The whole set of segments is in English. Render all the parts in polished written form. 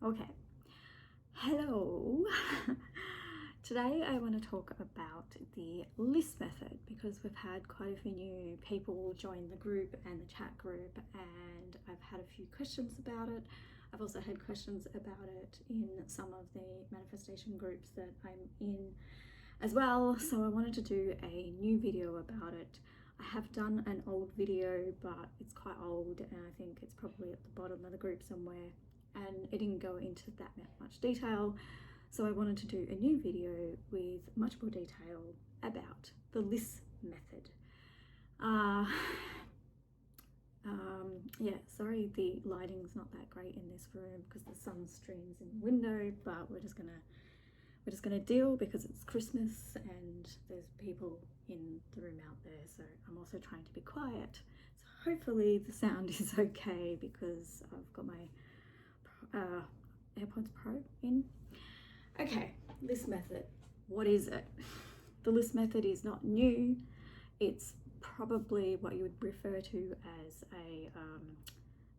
Okay, hello. Today I want to talk about the list method because we've had quite a few new people join the group and the chat group, and I've had a few questions about it. I've also had questions about it in some of the manifestation groups that I'm in as well, so I wanted to do a new video about it. I have done an old video, but it's quite old and I think it's probably at the bottom of the group somewhere, and it didn't go into that much detail, so I wanted to do a new video with much more detail about the list method. Yeah, sorry the lighting's not that great in this room because the sun streams in the window, but we're just gonna deal because it's Christmas and there's people in the room out there, so I'm also trying to be quiet. So hopefully the sound is okay because I've got my AirPods Pro in. Okay, list method. What is it? The list method is not new. It's probably what you would refer to as a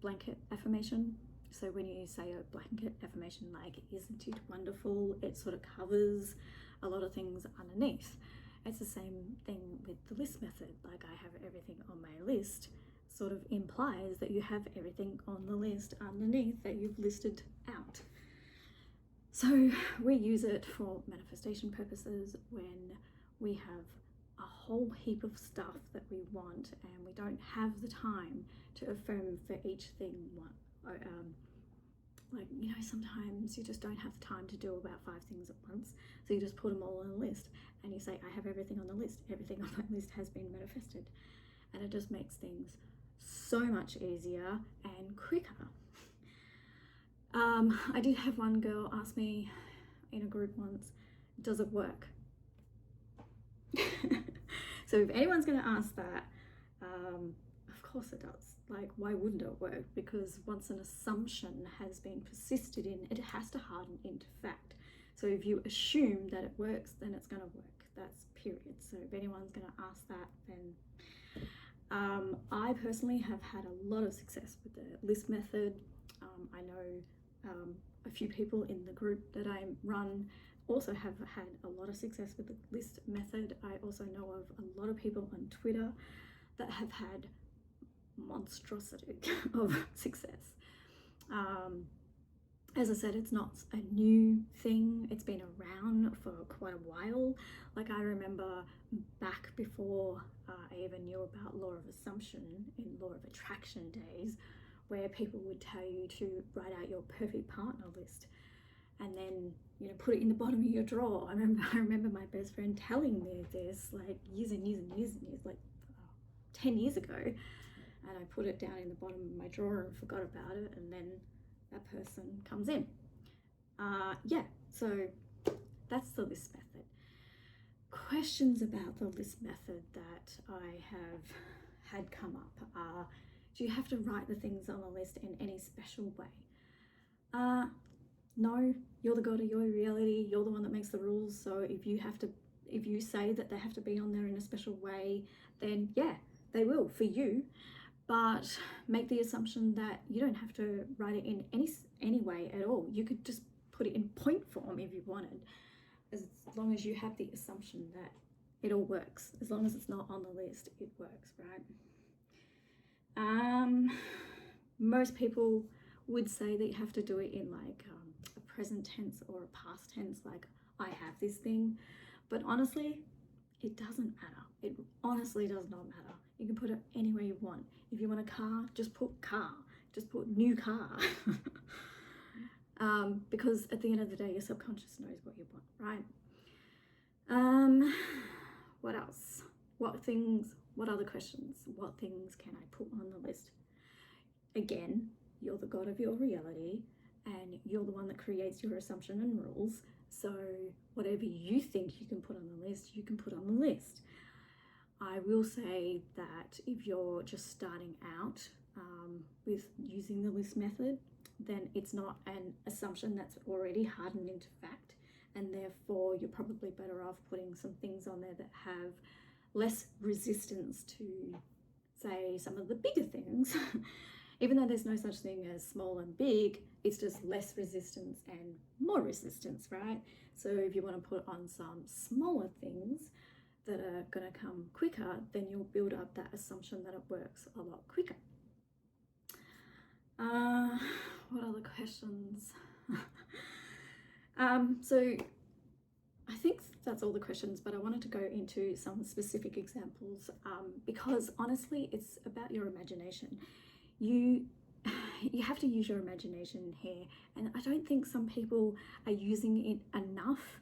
blanket affirmation. So when you say a blanket affirmation like, isn't it wonderful, it sort of covers a lot of things underneath. It's the same thing with the list method. Like, I have everything on my list sort of implies that you have everything on the list underneath that you've listed out. So we use it for manifestation purposes when we have a whole heap of stuff that we want and we don't have the time to affirm for each thing. Like, you know, sometimes you just don't have the time to do about 5 things at once, so you just put them all on a list and you say, I have everything on the list, everything on my list has been manifested, and it just makes things so much easier and quicker. I did have one girl ask me in a group once, does it work? So if anyone's going to ask that, of course it does. Like, why wouldn't it work? Because once an assumption has been persisted in, it has to harden into fact. So if you assume that it works, then it's going to work. That's period. So if anyone's going to ask that, then I personally have had a lot of success with the list method. I know a few people in the group that I run also have had a lot of success with the list method. I also know of a lot of people on Twitter that have had monstrosity of success. As I said, it's not a new thing. It's been around for quite a while. Like, I remember back before I even knew about law of assumption in law of attraction days, where people would tell you to write out your perfect partner list and then, you know, put it in the bottom of your drawer. I remember my best friend telling me this like years, like 10 years ago, and I put it down in the bottom of my drawer and forgot about it, and then that person comes in. Yeah, so that's the list method. Questions about the list method that I have had come up are, do you have to write the things on the list in any special way? No, you're the god of your reality. You're the one that makes the rules. So if you say that they have to be on there in a special way, then yeah, they will for you. But make the assumption that you don't have to write it in any way at all. You could just put it in point form if you wanted, as long as you have the assumption that it all works. As long as it's not on the list, it works, right? Most people would say that you have to do it in like a present tense or a past tense, like, I have this thing. But honestly, it doesn't matter. It honestly does not matter. You can put it anywhere you want. If you want a car, just put car. Just put new car. Because at the end of the day, your subconscious knows what you want, right? What else? What other questions? What things can I put on the list? Again, you're the god of your reality and you're the one that creates your assumption and rules. So whatever you think you can put on the list, you can put on the list. I will say that if you're just starting out with using the list method, then it's not an assumption that's already hardened into fact, and therefore you're probably better off putting some things on there that have less resistance to, say, some of the bigger things Even though there's no such thing as small and big, it's just less resistance and more resistance, right? So if you want to put on some smaller things that are going to come quicker, then you'll build up that assumption that it works a lot quicker. What other questions? So I think that's all the questions, but I wanted to go into some specific examples because honestly, it's about your imagination. You have to use your imagination here, and I don't think some people are using it enough.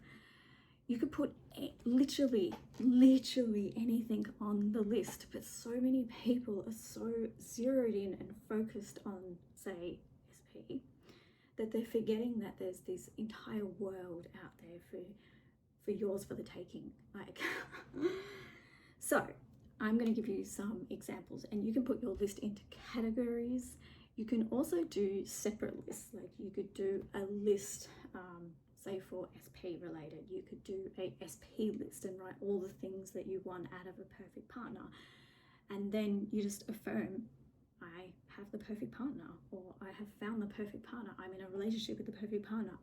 You could put literally anything on the list, but so many people are so zeroed in and focused on, say, SP, that they're forgetting that there's this entire world out there for yours for the taking. Like, so I'm going to give you some examples, and you can put your list into categories. You can also do separate lists, like you could do a list, say for SP related, you could do a SP list and write all the things that you want out of a perfect partner. And then you just affirm, I have the perfect partner, or I have found the perfect partner. I'm in a relationship with the perfect partner.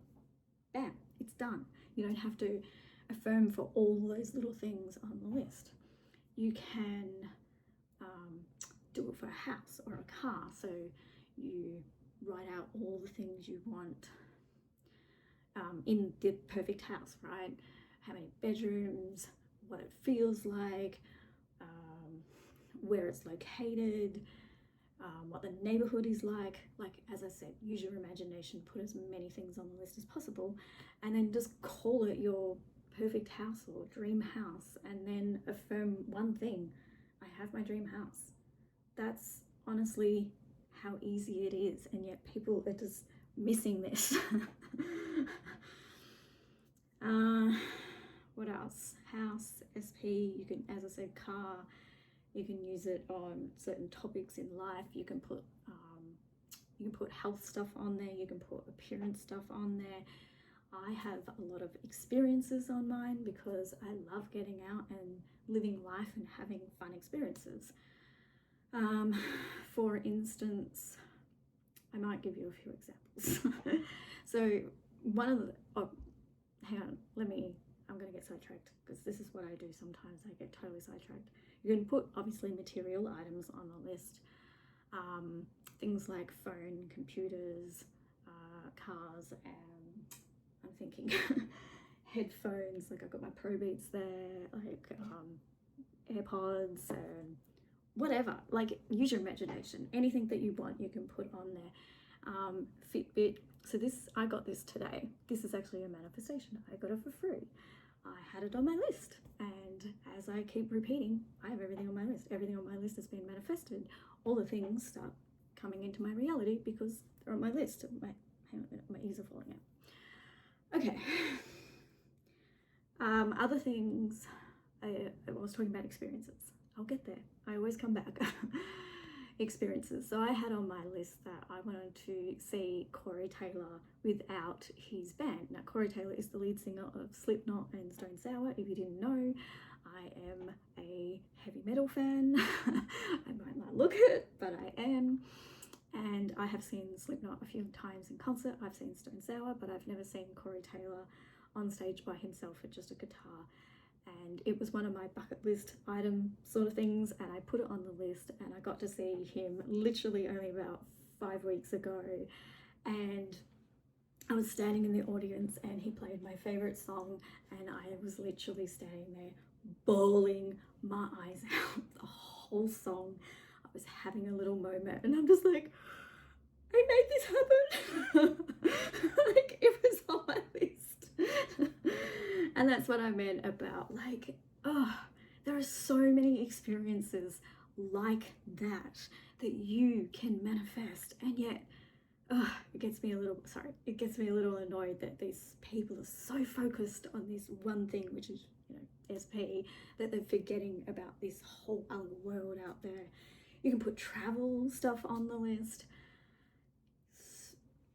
Bam, it's done. You don't have to affirm for all those little things on the list. You can do it for a house or a car. So you write out all the things you want in the perfect house, right? How many bedrooms, what it feels like, where it's located, what the neighborhood is like. Like, as I said, use your imagination, put as many things on the list as possible, and then just call it your perfect house or dream house, and then affirm one thing: I have my dream house. That's honestly how easy it is, and yet people are just missing this. What else? House, SP, you can, as I said, car, you can use it on certain topics in life. You can put health stuff on there, you can put appearance stuff on there. I have a lot of experiences on mine because I love getting out and living life and having fun experiences. For instance, I might give you a few examples. So one of the, hang on, I'm going to get sidetracked because this is what I do sometimes. I get totally sidetracked. You can put obviously material items on the list. Things like phone, computers, cars, and I'm thinking headphones, like I've got my Pro Beats there, like AirPods, and whatever. Like, use your imagination. Anything that you want, you can put on there. Fitbit. So this, I got this today. This is actually a manifestation. I got it for free. I had it on my list, and as I keep repeating, I have everything on my list. Everything on my list has been manifested. All the things start coming into my reality because they're on my list. Hang on a minute, my ears are falling out. Okay. Other things, I was talking about experiences. I'll get there. I always come back. Experiences. So I had on my list that I wanted to see Corey Taylor without his band. Now, Corey Taylor is the lead singer of Slipknot and Stone Sour. If you didn't know, I am a heavy metal fan. I might not look it, but I am. And I have seen Slipknot a few times in concert. I've seen Stone Sour, but I've never seen Corey Taylor on stage by himself with just a guitar. And it was one of my bucket list item sort of things, and I put it on the list, and I got to see him literally only about 5 weeks ago, and I was standing in the audience and he played my favorite song, and I was literally standing there bawling my eyes out the whole song. I was having a little moment, and I'm just like, I made this happen. Like, it was on my list. And that's what I meant about, like, there are so many experiences like that you can manifest, and yet it gets me a little annoyed that these people are so focused on this one thing, which is, SP, that they're forgetting about this whole other world out there. You can put travel stuff on the list.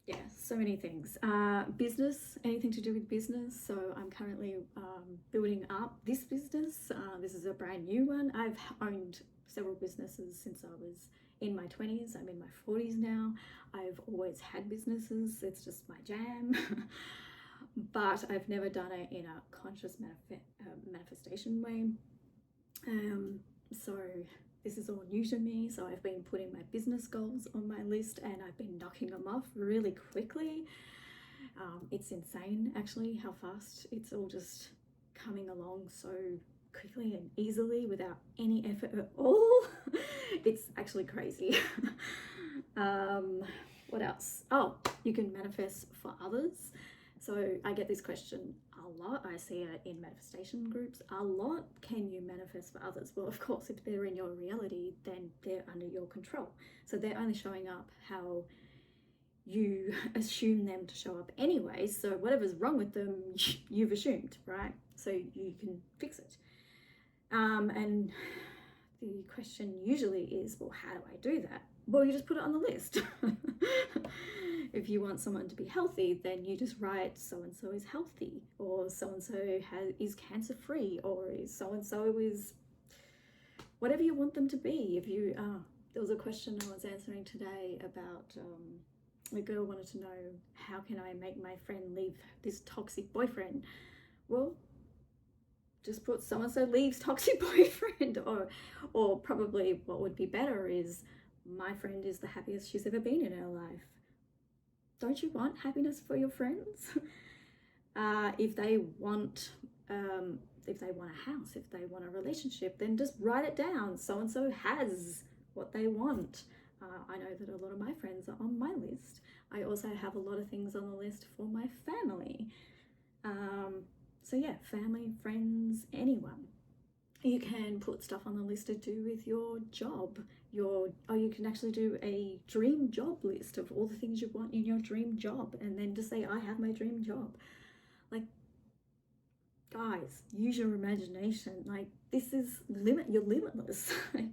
Yeah, so many things. Business, anything to do with business. So I'm currently building up this business. This is a brand new one. I've owned several businesses since I was in my 20s. I'm in my 40s now. I've always had businesses. It's just my jam. But I've never done it in a conscious manifestation way. So this is all new to me. So I've been putting my business goals on my list and I've been knocking them off really quickly. It's insane actually how fast it's all just coming along so quickly and easily without any effort at all. It's actually crazy. What else? Oh, you can manifest for others. So I get this question a lot. I see it in manifestation groups a lot. Can you manifest for others? Well, of course, if they're in your reality, then they're under your control. So they're only showing up how you assume them to show up anyway. So whatever's wrong with them, you've assumed, right? So you can fix it. And the question usually is, well, how do I do that? Well, you just put it on the list. If you want someone to be healthy, then you just write so-and-so is healthy, or so-and-so is cancer-free, or so-and-so is whatever you want them to be. If you, there was a question I was answering today about, a girl wanted to know, how can I make my friend leave this toxic boyfriend? Well, just put so-and-so leaves toxic boyfriend, or probably what would be better is, my friend is the happiest she's ever been in her life. Don't you want happiness for your friends? If they want a house, if they want a relationship, then just write it down. So-and-so has what they want. I know that a lot of my friends are on my list. I also have a lot of things on the list for my family. So yeah, family, friends, anyone. You can put stuff on the list to do with your job. You can actually do a dream job list of all the things you want in your dream job, and then just say, I have my dream job. Like, guys, use your imagination. Like, this is you're limitless. Like,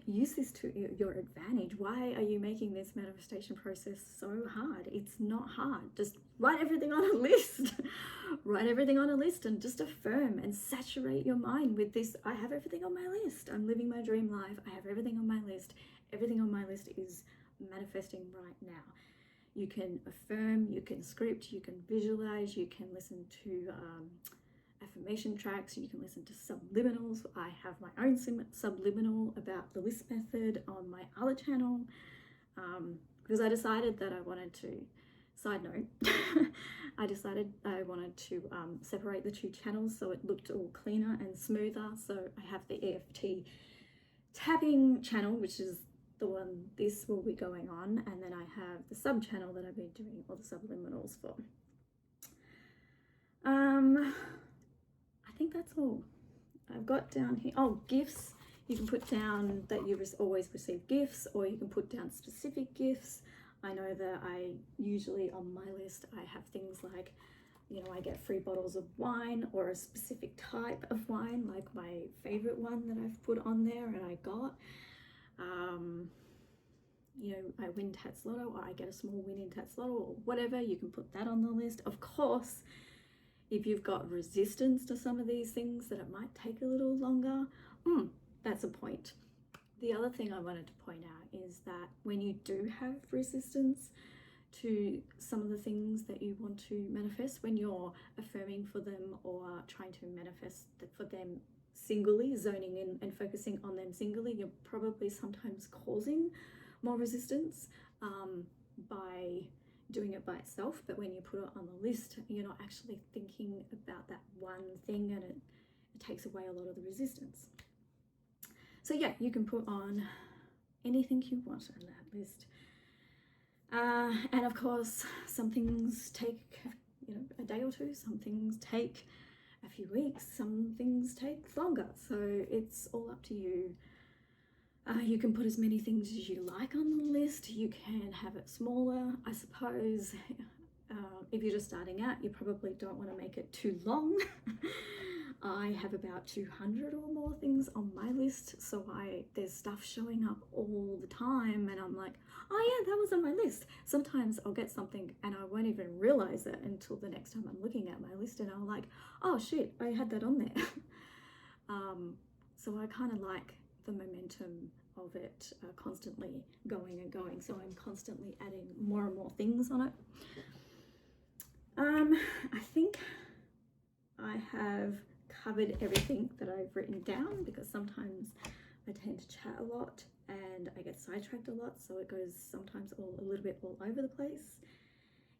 use this to your advantage. Why are you making this manifestation process so hard? It's not hard. Just write everything on a list. Write everything on a list and just affirm and saturate your mind with this. I have everything on my list. I'm living my dream life. I have everything on my list. Everything on my list is manifesting right now. You can affirm, you can script, you can visualize, you can listen to affirmation tracks, you can listen to subliminals. I have my own subliminal about the list method on my other channel, because I decided that I wanted to, side note, I decided I wanted to separate the two channels so it looked all cleaner and smoother. So I have the EFT tapping channel, which is the one this will be going on, and then I have the sub channel that I've been doing all the subliminals for. I think that's all I've got down here. Oh, gifts. You can put down that you always receive gifts, or you can put down specific gifts. I know that I usually on my list, I have things like, you know, I get free bottles of wine or a specific type of wine, like my favorite one that I've put on there and I got. You know, I win Tats Lotto, or I get a small win in Tats Lotto, or whatever. You can put that on the list. Of course, if you've got resistance to some of these things, that it might take a little longer, that's a point. The other thing I wanted to point out is that when you do have resistance to some of the things that you want to manifest, when you're affirming for them or trying to manifest for them singly, zoning in and focusing on them singly, you're probably sometimes causing more resistance by doing it by itself. But when you put it on the list, you're not actually thinking about that one thing, and it takes away a lot of the resistance. So yeah, you can put on anything you want on that list. And of course, some things take, you know, a day or two, some things take a few weeks, some things take longer. So it's all up to you. You can put as many things as you like on the list. You can have it smaller, I suppose. If you're just starting out, you probably don't want to make it too long. I have about 200 or more things on my list, so there's stuff showing up all the time, and I'm like, oh yeah, that was on my list. Sometimes I'll get something and I won't even realize it until the next time I'm looking at my list, and I'm like, oh shit, I had that on there. So I kind of like the momentum of it constantly going and going, so I'm constantly adding more and more things on it. I think I have covered everything that I've written down, because sometimes I tend to chat a lot and I get sidetracked a lot, so it goes sometimes a little bit all over the place.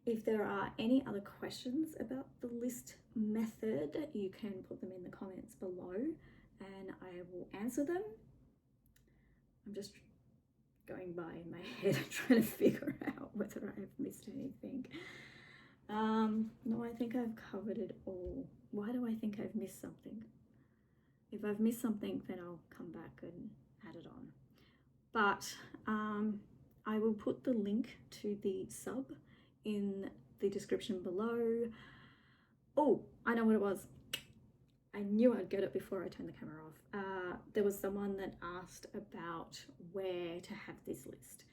If there are any other questions about the list method, you can put them in the comments below and I will answer them. I'm just going by in my head trying to figure out whether I've missed anything. No, I think I've covered it all. Why do I think I've missed something? If I've missed something, then I'll come back and add it on. But I will put the link to the sub in the description below. Oh, I know what it was. I knew I'd get it before I turned the camera off. There was someone that asked about where to have this list.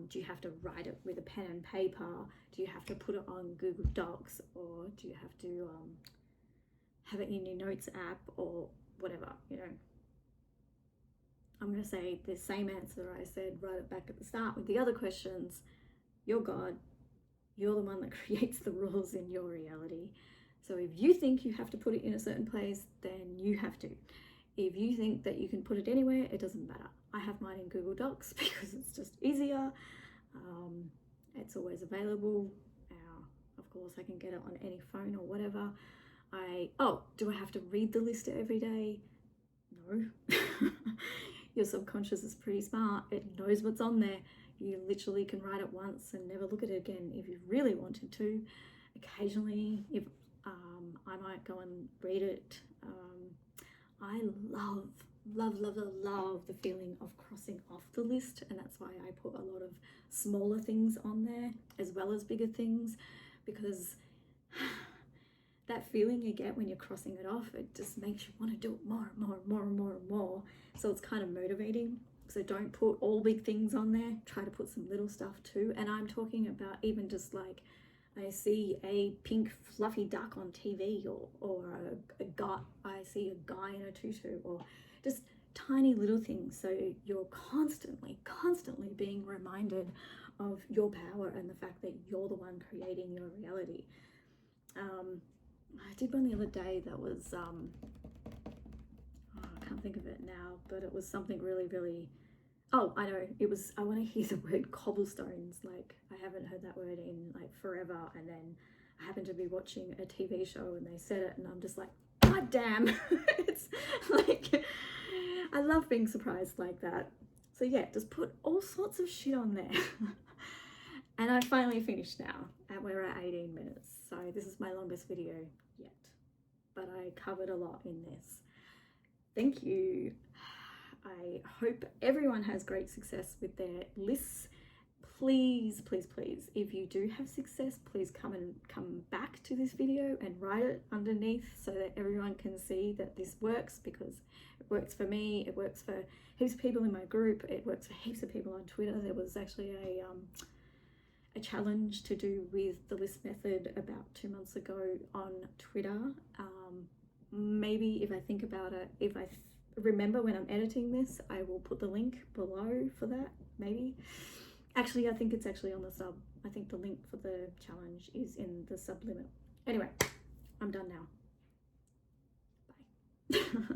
Do you have to write it with a pen and paper? Do you have to put it on Google Docs, or do you have to have it in your notes app, or whatever, you know? I'm going to say the same answer I said right back at the start with the other questions. You're God. You're the one that creates the rules in your reality. So if you think you have to put it in a certain place, then you have to. If you think that you can put it anywhere, it doesn't matter. I have mine in Google Docs because it's just easier. It's always available. Of course, I can get it on any phone or whatever. Do I have to read the list every day? No. Your subconscious is pretty smart. It knows what's on there. You literally can write it once and never look at it again if you really wanted to. Occasionally, if I might go and read it. I love the feeling of crossing off the list, and that's why I put a lot of smaller things on there as well as bigger things, because that feeling you get when you're crossing it off, it just makes you want to do it more and more. So it's kind of motivating. So don't put all big things on there. Try to put some little stuff too. And I'm talking about even just like, I see a pink fluffy duck on TV, or I see a guy in a tutu, or just tiny little things. So you're constantly being reminded of your power and the fact that you're the one creating your reality. I did one the other day that was, I can't think of it now, but it was something really, oh, I know, it was, I want to hear the word cobblestones. Like, I haven't heard that word in like forever, and then I happened to be watching a TV show and they said it, and I'm just like, God damn. It's like, I love being surprised like that. So yeah, just put all sorts of shit on there. And I finally finished now, and we're at 18 minutes. So this is my longest video yet, but I covered a lot in this. Thank you. I hope everyone has great success with their lists. Please, if you do have success, please come back to this video and write it underneath so that everyone can see that this works, because it works for me, it works for heaps of people in my group, it works for heaps of people on Twitter. There was actually a challenge to do with the list method about 2 months ago on Twitter. Maybe if I think about it, if I remember when I'm editing this, I will put the link below for that, maybe. Actually, I think it's actually on the sub. I think the link for the challenge is in the sub limit. Anyway, I'm done now. Bye.